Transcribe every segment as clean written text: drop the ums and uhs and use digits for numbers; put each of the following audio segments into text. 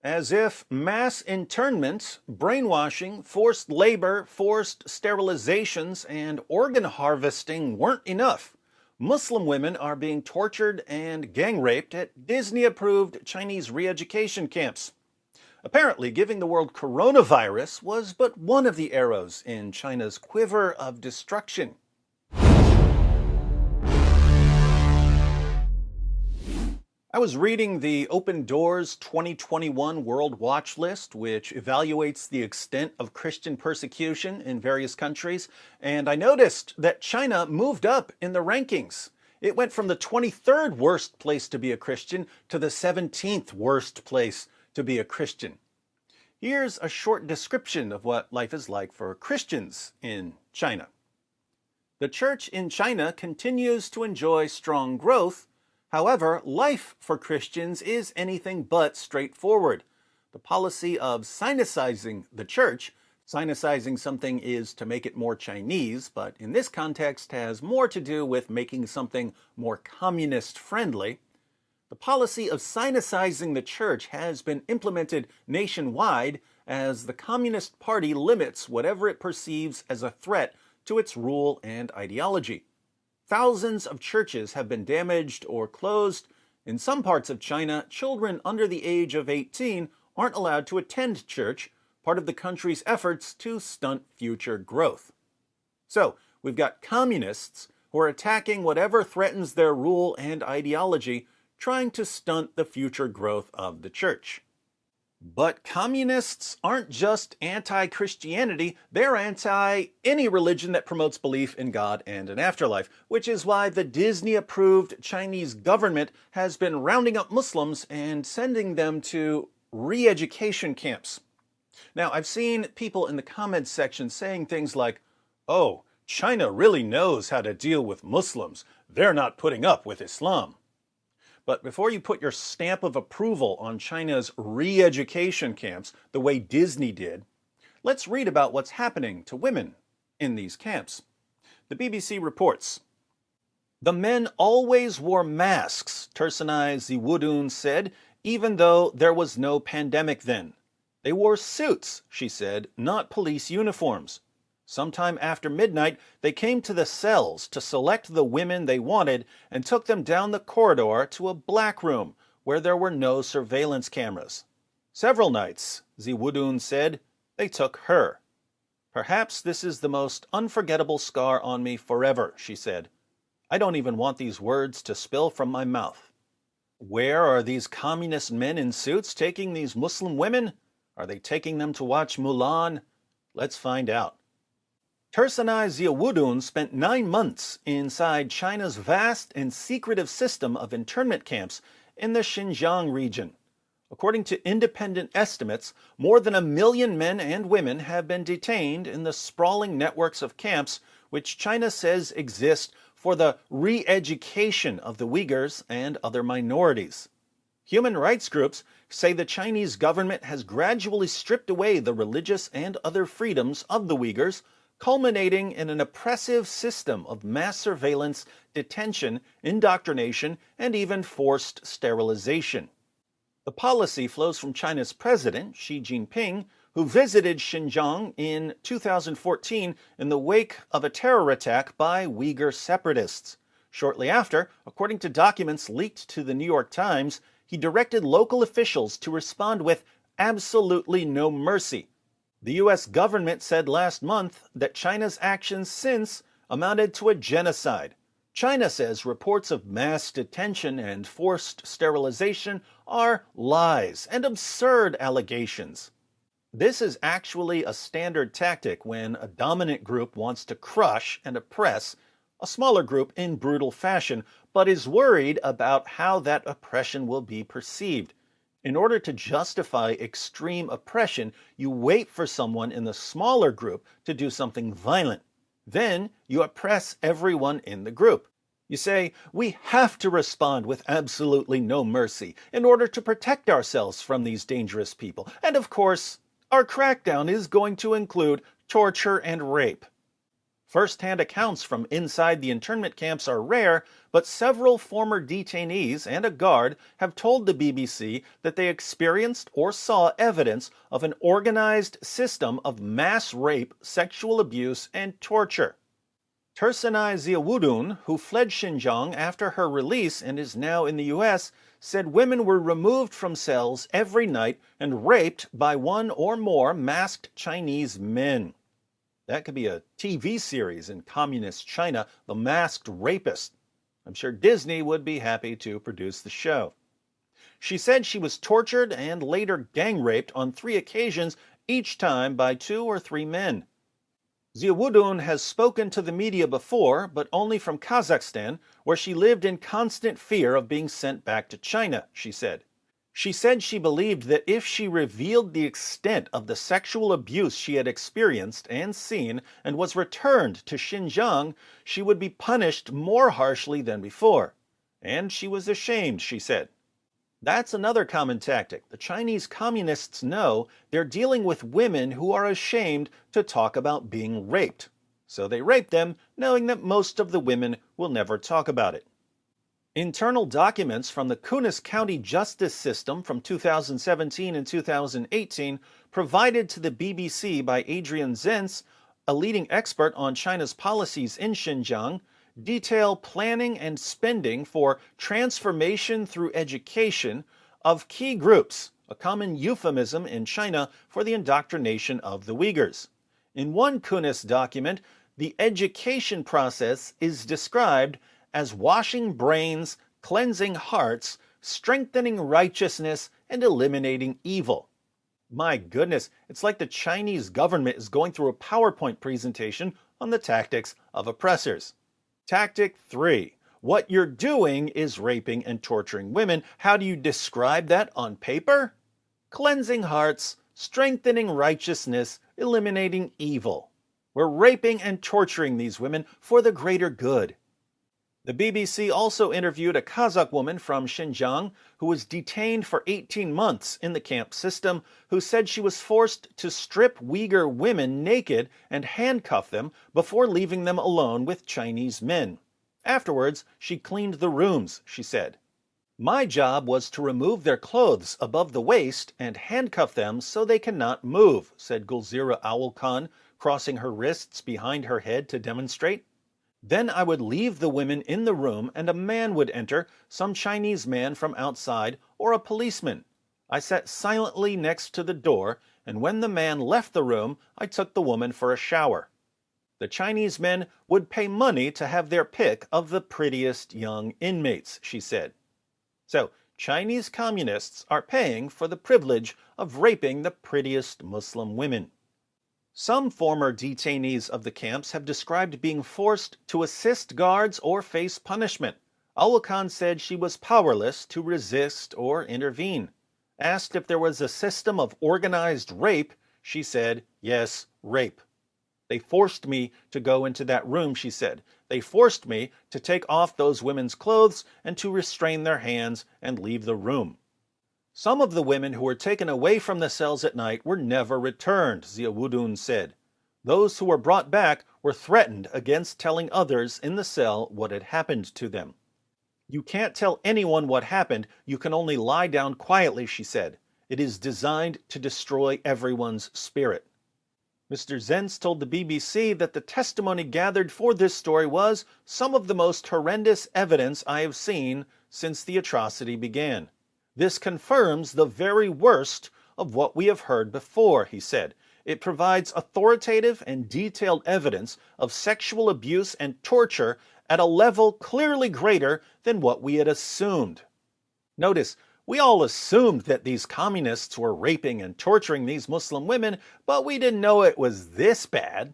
As if mass internment, brainwashing, forced labor, forced sterilizations, and organ harvesting weren't enough. Muslim women are being tortured and gang raped at Disney approved Chinese re education camps. Apparently, giving the world coronavirus was but one of the arrows in China's quiver of destruction. I was reading the Open Doors 2021 World Watch List, which evaluates the extent of Christian persecution in various countries, and I noticed that China moved up in the rankings. It went from the 23rd worst place to be a Christian to the 17th worst place to be a Christian. Here's a short description of what life is like for Christians in China. The church in China continues to enjoy strong growth. However, life for Christians is anything but straightforward. The policy of sinicizing the church, sinicizing something is to make it more Chinese, but in this context has more to do with making something more communist-friendly. The policy of sinicizing the church has been implemented nationwide as the Communist Party limits whatever it perceives as a threat to its rule and ideology. Thousands of churches have been damaged or closed. In some parts of China, children under the age of 18 aren't allowed to attend church, part of the country's efforts to stunt future growth. So, we've got communists who are attacking whatever threatens their rule and ideology, trying to stunt the future growth of the church. But communists aren't just anti-Christianity, they're anti-any religion that promotes belief in God and an afterlife, which is why the Disney-approved Chinese government has been rounding up Muslims and sending them to re-education camps. Now, I've seen people in the comments section saying things like, "Oh, China really knows how to deal with Muslims. They're not putting up with Islam." But before you put your stamp of approval on China's re-education camps, the way Disney did, let's read about what's happening to women in these camps. The BBC reports, "The men always wore masks," Tursanai Ziwudun said, "even though there was no pandemic then. They wore suits," she said, "not police uniforms. Sometime after midnight, they came to the cells to select the women they wanted and took them down the corridor to a black room where there were no surveillance cameras. Several nights," Ziwudun said, "they took her. Perhaps this is the most unforgettable scar on me forever," she said. "I don't even want these words to spill from my mouth." Where are these communist men in suits taking these Muslim women? Are they taking them to watch Mulan? Let's find out. Tursanai Ziawudun spent 9 months inside China's vast and secretive system of internment camps in the Xinjiang region. According to independent estimates, more than 1 million men and women have been detained in the sprawling networks of camps which China says exist for the re-education of the Uyghurs and other minorities. Human rights groups say the Chinese government has gradually stripped away the religious and other freedoms of the Uyghurs, culminating in an oppressive system of mass surveillance, detention, indoctrination, and even forced sterilization. The policy flows from China's president, Xi Jinping, who visited Xinjiang in 2014 in the wake of a terror attack by Uyghur separatists. Shortly after, according to documents leaked to the New York Times, he directed local officials to respond with absolutely no mercy. The U.S. government said last month that China's actions since amounted to a genocide. China says reports of mass detention and forced sterilization are lies and absurd allegations. This is actually a standard tactic when a dominant group wants to crush and oppress a smaller group in brutal fashion, but is worried about how that oppression will be perceived. In order to justify extreme oppression, you wait for someone in the smaller group to do something violent. Then you oppress everyone in the group. You say, "We have to respond with absolutely no mercy in order to protect ourselves from these dangerous people. And of course, our crackdown is going to include torture and rape." First-hand accounts from inside the internment camps are rare, but several former detainees and a guard have told the BBC that they experienced or saw evidence of an organized system of mass rape, sexual abuse, and torture. Tursunai Ziawudun, who fled Xinjiang after her release and is now in the U.S., said women were removed from cells every night and raped by one or more masked Chinese men. That could be a TV series in communist China, The Masked Rapist. I'm sure Disney would be happy to produce the show. She said she was tortured and later gang raped on 3 occasions, each time by 2 or 3 men. Ziawudun has spoken to the media before, but only from Kazakhstan, where she lived in constant fear of being sent back to China, she said. She said she believed that if she revealed the extent of the sexual abuse she had experienced and seen and was returned to Xinjiang, she would be punished more harshly than before. And she was ashamed, she said. That's another common tactic. The Chinese communists know they're dealing with women who are ashamed to talk about being raped. So they rape them, knowing that most of the women will never talk about it. Internal documents from the Kunas County Justice System from 2017 and 2018, provided to the BBC by Adrian Zenz, a leading expert on China's policies in Xinjiang, detail planning and spending for transformation through education of key groups, a common euphemism in China for the indoctrination of the Uyghurs. In one Kunas document, the education process is described as washing brains, cleansing hearts, strengthening righteousness, and eliminating evil. My goodness, it's like the Chinese government is going through a PowerPoint presentation on the tactics of oppressors. Tactic 3. What you're doing is raping and torturing women. How do you describe that on paper? Cleansing hearts, strengthening righteousness, eliminating evil. We're raping and torturing these women for the greater good. The BBC also interviewed a Kazakh woman from Xinjiang who was detained for 18 months in the camp system, who said she was forced to strip Uyghur women naked and handcuff them before leaving them alone with Chinese men. Afterwards, she cleaned the rooms, she said. My job was to remove their clothes above the waist and handcuff them so they cannot move, said Gulzira Awulkhan, crossing her wrists behind her head to demonstrate. Then I would leave the women in the room and a man would enter, some Chinese man from outside or a policeman. I sat silently next to the door, and when the man left the room, I took the woman for a shower. The Chinese men would pay money to have their pick of the prettiest young inmates, she said. So, Chinese communists are paying for the privilege of raping the prettiest Muslim women. Some former detainees of the camps have described being forced to assist guards or face punishment. Awulkhan said she was powerless to resist or intervene. Asked if there was a system of organized rape, she said, yes, rape. They forced me to go into that room, she said. They forced me to take off those women's clothes and to restrain their hands and leave the room. Some of the women who were taken away from the cells at night were never returned, Ziawudun said. Those who were brought back were threatened against telling others in the cell what had happened to them. You can't tell anyone what happened, you can only lie down quietly, she said. It is designed to destroy everyone's spirit. Mr. Zenz told the BBC that the testimony gathered for this story was some of the most horrendous evidence I have seen since the atrocity began. This confirms the very worst of what we have heard before, he said. It provides authoritative and detailed evidence of sexual abuse and torture at a level clearly greater than what we had assumed. Notice, we all assumed that these communists were raping and torturing these Muslim women, but we didn't know it was this bad.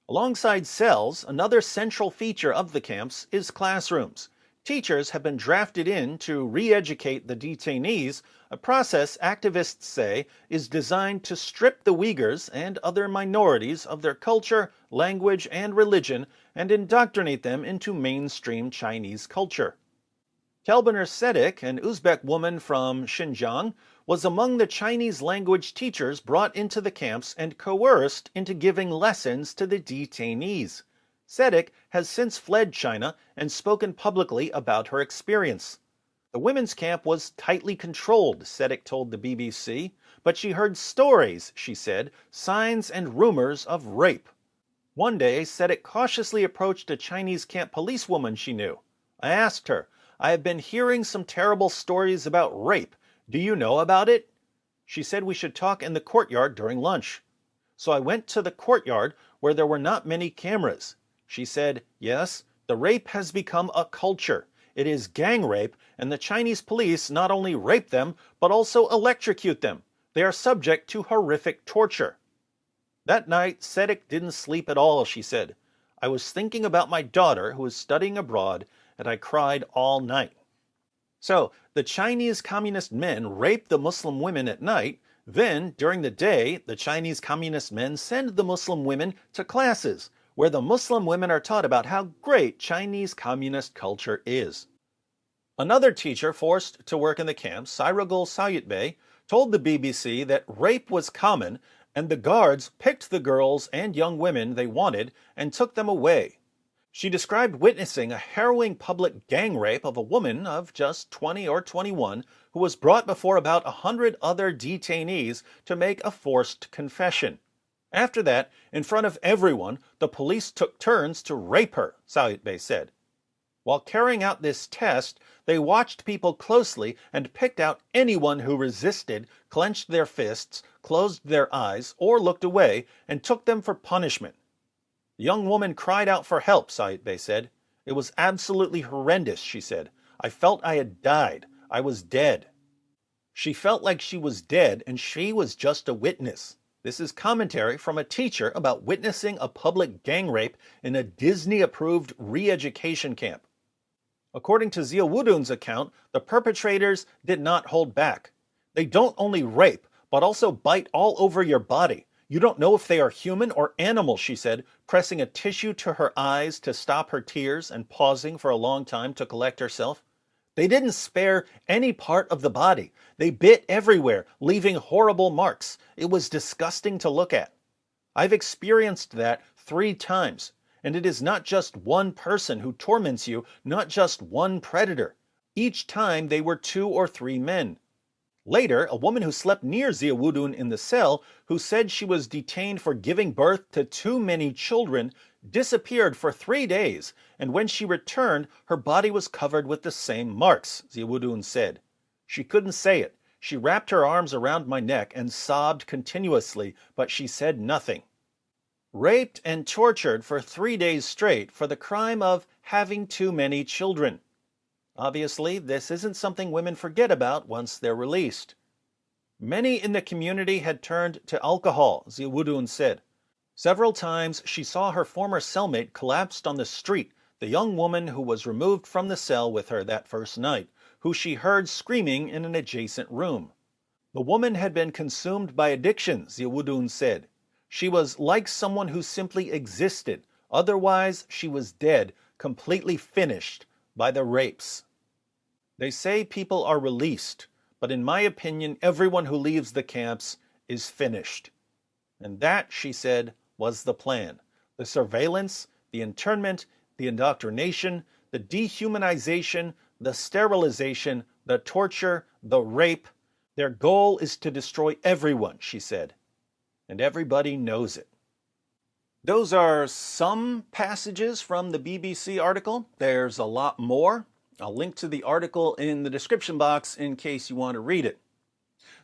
Alongside cells, another central feature of the camps is classrooms. Teachers have been drafted in to re-educate the detainees, a process activists say is designed to strip the Uyghurs and other minorities of their culture, language, and religion and indoctrinate them into mainstream Chinese culture. Kelbiner Sedek, an Uzbek woman from Xinjiang, was among the Chinese language teachers brought into the camps and coerced into giving lessons to the detainees. Sedek has since fled China and spoken publicly about her experience. The women's camp was tightly controlled, Sedek told the BBC, but she heard stories, she said, signs and rumors of rape. One day, Sedek cautiously approached a Chinese camp policewoman she knew. I asked her, I have been hearing some terrible stories about rape. Do you know about it? She said we should talk in the courtyard during lunch. So I went to the courtyard where there were not many cameras. She said, yes, the rape has become a culture. It is gang rape, and the Chinese police not only rape them, but also electrocute them. They are subject to horrific torture. That night, Sedek didn't sleep at all, she said. I was thinking about my daughter who was studying abroad, and I cried all night. So, the Chinese communist men rape the Muslim women at night. Then, during the day, the Chinese communist men send the Muslim women to classes, where the Muslim women are taught about how great Chinese communist culture is. Another teacher forced to work in the camp, Sairagul Sayutbey, told the BBC that rape was common and the guards picked the girls and young women they wanted and took them away. She described witnessing a harrowing public gang rape of a woman of just 20 or 21 who was brought before about 100 other detainees to make a forced confession. After that, in front of everyone, the police took turns to rape her, Sayutbey said. While carrying out this test, they watched people closely and picked out anyone who resisted, clenched their fists, closed their eyes, or looked away, and took them for punishment. The young woman cried out for help, Sayutbey said. It was absolutely horrendous, she said. I felt I had died. I was dead. She felt like she was dead, and she was just a witness. This is commentary from a teacher about witnessing a public gang rape in a Disney-approved re-education camp. According to Zia Wudun's account, the perpetrators did not hold back. They don't only rape, but also bite all over your body. You don't know if they are human or animal, she said, pressing a tissue to her eyes to stop her tears and pausing for a long time to collect herself. They didn't spare any part of the body. They bit everywhere, leaving horrible marks. It was disgusting to look at. I've experienced that 3 times. And it is not just one person who torments you, not just one predator. Each time they were 2 or 3 men. Later, a woman who slept near Zia Wudun in the cell, who said she was detained for giving birth to too many children, disappeared for 3 days, and when she returned, her body was covered with the same marks, Zia Wudun said. She couldn't say it. She wrapped her arms around my neck and sobbed continuously, but she said nothing. Raped and tortured for 3 days straight for the crime of having too many children. Obviously, this isn't something women forget about once they're released. Many in the community had turned to alcohol, Zia Wudun said. Several times she saw her former cellmate collapsed on the street, the young woman who was removed from the cell with her that first night, who she heard screaming in an adjacent room. The woman had been consumed by addiction, Zia Wudun said. She was like someone who simply existed. Otherwise, she was dead, completely finished by the rapes. They say people are released, but in my opinion, everyone who leaves the camps is finished. And that, she said, was the plan. The surveillance, the internment, the indoctrination, the dehumanization, the sterilization, the torture, the rape. Their goal is to destroy everyone, she said. And everybody knows it. Those are some passages from the BBC article. There's a lot more. I'll link to the article in the description box in case you want to read it.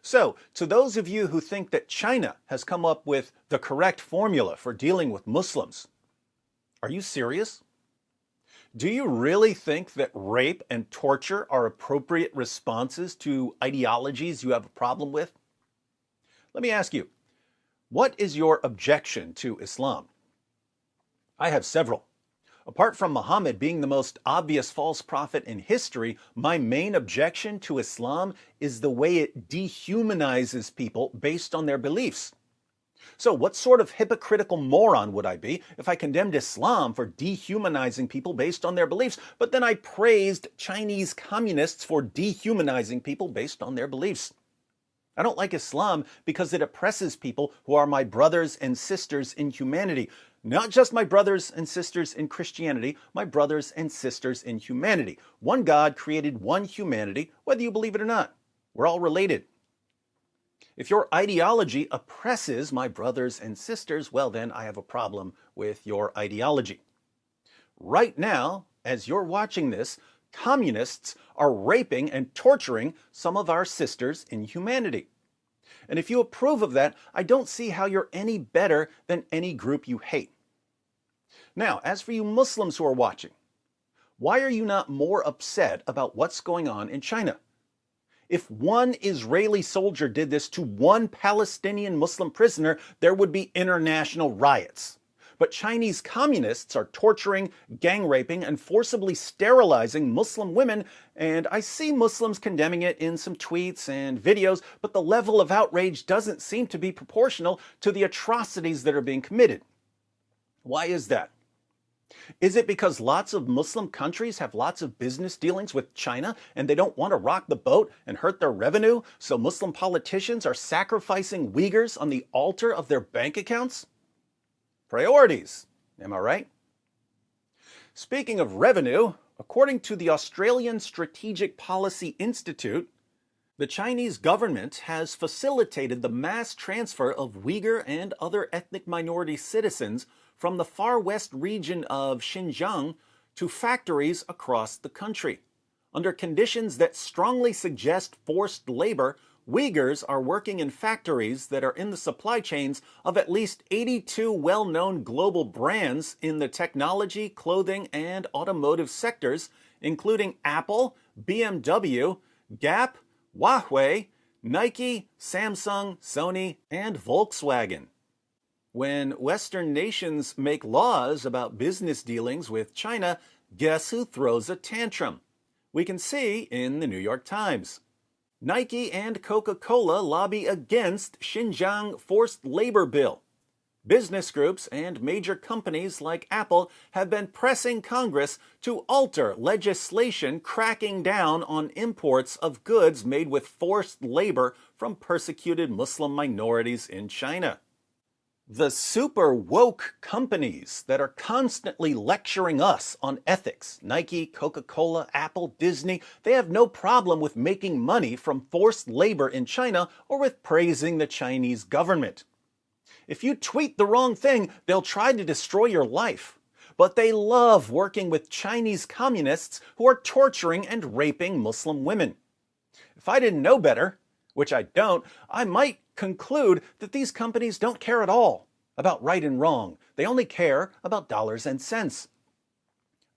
So, to those of you who think that China has come up with the correct formula for dealing with Muslims, are you serious? Do you really think that rape and torture are appropriate responses to ideologies you have a problem with? Let me ask you, what is your objection to Islam? I have several. Apart from Muhammad being the most obvious false prophet in history, my main objection to Islam is the way it dehumanizes people based on their beliefs. So, what sort of hypocritical moron would I be if I condemned Islam for dehumanizing people based on their beliefs, but then I praised Chinese communists for dehumanizing people based on their beliefs? I don't like Islam because it oppresses people who are my brothers and sisters in humanity. Not just my brothers and sisters in Christianity, my brothers and sisters in humanity. One God created one humanity, whether you believe it or not. We're all related. If your ideology oppresses my brothers and sisters, well, then I have a problem with your ideology. Right now, as you're watching this, communists are raping and torturing some of our sisters in humanity. And if you approve of that, I don't see how you're any better than any group you hate. Now, as for you Muslims who are watching, why are you not more upset about what's going on in China? If one Israeli soldier did this to one Palestinian Muslim prisoner, there would be international riots. But Chinese communists are torturing, gang raping, and forcibly sterilizing Muslim women, and I see Muslims condemning it in some tweets and videos, but the level of outrage doesn't seem to be proportional to the atrocities that are being committed. Why is that? Is it because lots of Muslim countries have lots of business dealings with China and they don't want to rock the boat and hurt their revenue, so Muslim politicians are sacrificing Uyghurs on the altar of their bank accounts? Priorities, am I right? Speaking of revenue, according to the Australian Strategic Policy Institute, the Chinese government has facilitated the mass transfer of Uyghur and other ethnic minority citizens from the far west region of Xinjiang to factories across the country. Under conditions that strongly suggest forced labor, Uyghurs are working in factories that are in the supply chains of at least 82 well-known global brands in the technology, clothing, and automotive sectors, including Apple, BMW, Gap, Huawei, Nike, Samsung, Sony, and Volkswagen. When Western nations make laws about business dealings with China, guess who throws a tantrum? We can see in the New York Times. Nike and Coca-Cola lobby against Xinjiang forced labor bill. Business groups and major companies like Apple have been pressing Congress to alter legislation cracking down on imports of goods made with forced labor from persecuted Muslim minorities in China. The super woke companies that are constantly lecturing us on ethics, Nike, Coca-Cola, Apple, Disney, they have no problem with making money from forced labor in China or with praising the Chinese government. If you tweet the wrong thing, they'll try to destroy your life. But they love working with Chinese communists who are torturing and raping Muslim women. If I didn't know better, which I don't, I might conclude that these companies don't care at all about right and wrong. They only care about dollars and cents.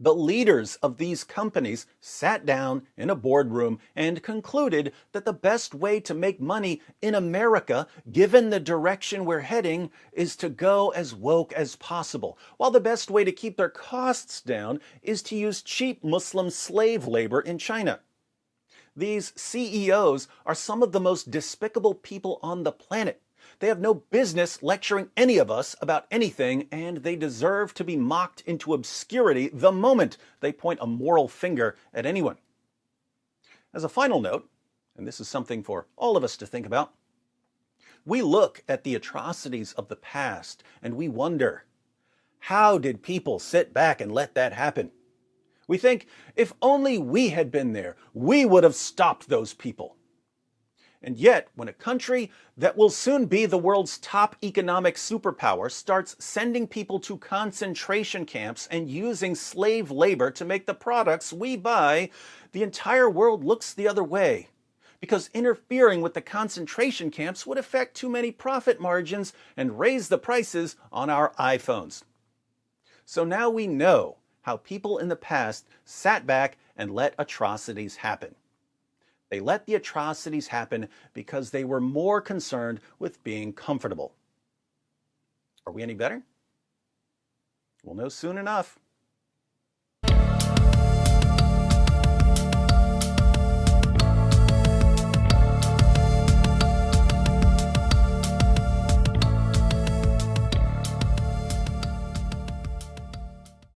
The leaders of these companies sat down in a boardroom and concluded that the best way to make money in America, given the direction we're heading, is to go as woke as possible, while the best way to keep their costs down is to use cheap Muslim slave labor in China. These CEOs are some of the most despicable people on the planet. They have no business lecturing any of us about anything, and they deserve to be mocked into obscurity the moment they point a moral finger at anyone. As a final note, and this is something for all of us to think about, we look at the atrocities of the past and we wonder, how did people sit back and let that happen? We think, if only we had been there, we would have stopped those people. And yet, when a country that will soon be the world's top economic superpower starts sending people to concentration camps and using slave labor to make the products we buy, the entire world looks the other way. Because interfering with the concentration camps would affect too many profit margins and raise the prices on our iPhones. So now we know how people in the past sat back and let atrocities happen. They let the atrocities happen because they were more concerned with being comfortable. Are we any better? We'll know soon enough.